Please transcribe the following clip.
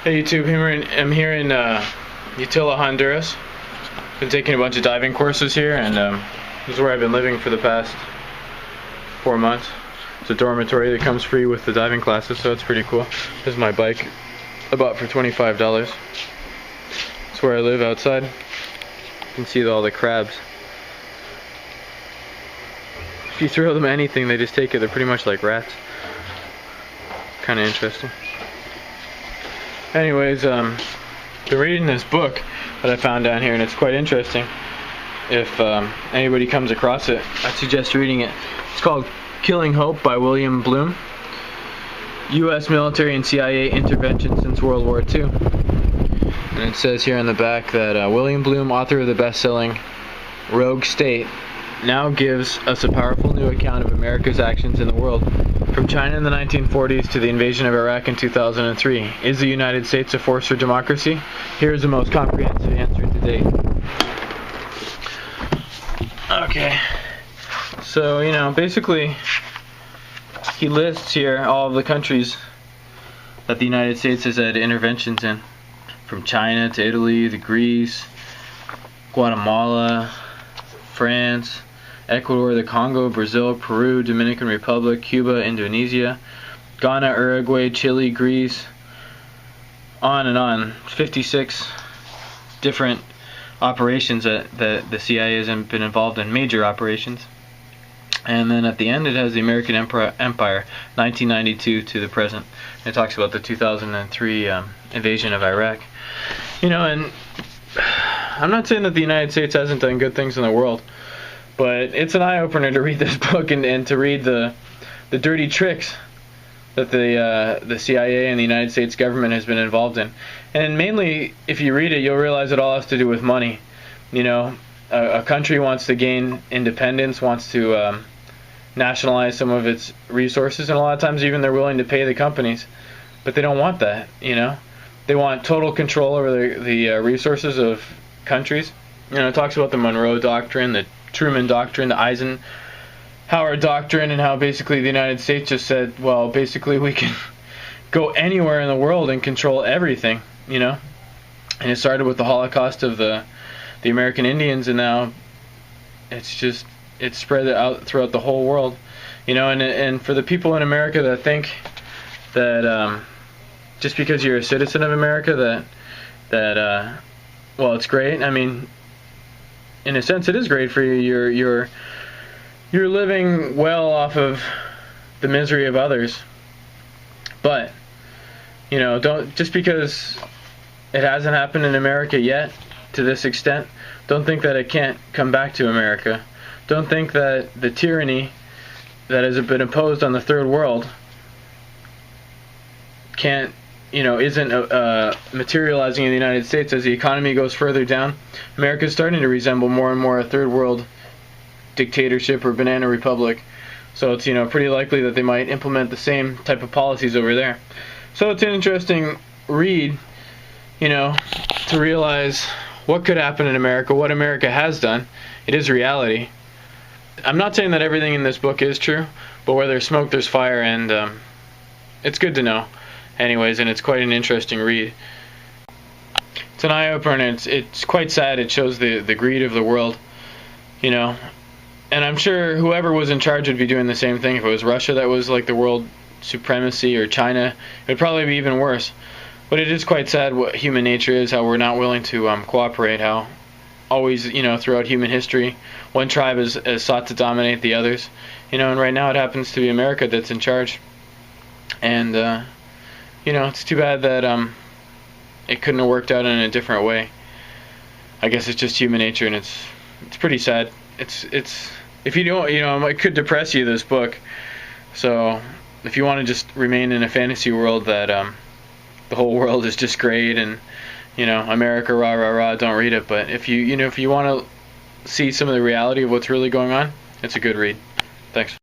Hey YouTube, I'm here in Utila, Honduras. Been taking a bunch of diving courses here, and this is where I've been living for the past 4 months. It's a dormitory that comes free with the diving classes, so it's pretty cool. This is my bike I bought for $25. It's where I live outside. You can see all the crabs. If you throw them anything, they just take it. They're pretty much like rats. Kind of interesting. Anyways, been reading this book that I found down here, and it's quite interesting. If anybody comes across it, I suggest reading it. It's called Killing Hope by William Bloom. U.S. military and CIA intervention since World War II. And it says here on the back that William Bloom, author of the best-selling Rogue State, now gives us a powerful new account of America's actions in the world. From China in the 1940s to the invasion of Iraq in 2003, is the United States a force for democracy? Here is the most comprehensive answer to date. Okay, so basically he lists here all of the countries that the United States has had interventions in. From China to Italy to Greece, Guatemala, France, Ecuador, the Congo, Brazil, Peru, Dominican Republic, Cuba, Indonesia, Ghana, Uruguay, Chile, Greece, on and on. 56 different operations that the CIA has been involved in, major operations. And then at the end it has the American Empire, 1992 to the present. It talks about the 2003 invasion of Iraq. And I'm not saying that the United States hasn't done good things in the world, but it's an eye-opener to read this book and to read the dirty tricks that the CIA and the United States government has been involved in. And mainly, if you read it, you'll realize it all has to do with money. A country wants to gain independence, wants to nationalize some of its resources, and a lot of times even they're willing to pay the companies, but they don't want that. They want total control over the resources of countries. It talks about the Monroe Doctrine, the Truman Doctrine, the Eisenhower Doctrine, and how basically the United States just said, well, basically we can go anywhere in the world and control everything, And it started with the Holocaust of the American Indians, and now it's spread out throughout the whole world, And for the people in America that think that just because you're a citizen of America that well, it's great. I mean, in a sense, it is great for you. You're living well off of the misery of others. But don't, just because it hasn't happened in America yet to this extent, don't think that it can't come back to America. Don't think that the tyranny that has been imposed on the third world can't, isn't materializing in the United States. As the economy goes further down, America is starting to resemble more and more a third world dictatorship or banana republic. So it's pretty likely that they might implement the same type of policies over there. So it's an interesting read, to realize what could happen in America, what America has done. It is reality. I'm not saying that everything in this book is true, but where there's smoke, there's fire, and it's good to know. Anyways, and it's quite an interesting read. It's an eye-opener, and it's quite sad. It shows the greed of the world, And I'm sure whoever was in charge would be doing the same thing. If it was Russia that was like the world supremacy, or China, it would probably be even worse. But it is quite sad what human nature is, how we're not willing to cooperate, how always, throughout human history, one tribe has sought to dominate the others. And right now it happens to be America that's in charge. And it's too bad that it couldn't have worked out in a different way. I guess it's just human nature, and it's pretty sad. It's if you don't, it could depress you, this book. So if you want to just remain in a fantasy world that the whole world is just great and America rah rah rah, don't read it. But if you want to see some of the reality of what's really going on, it's a good read. Thanks.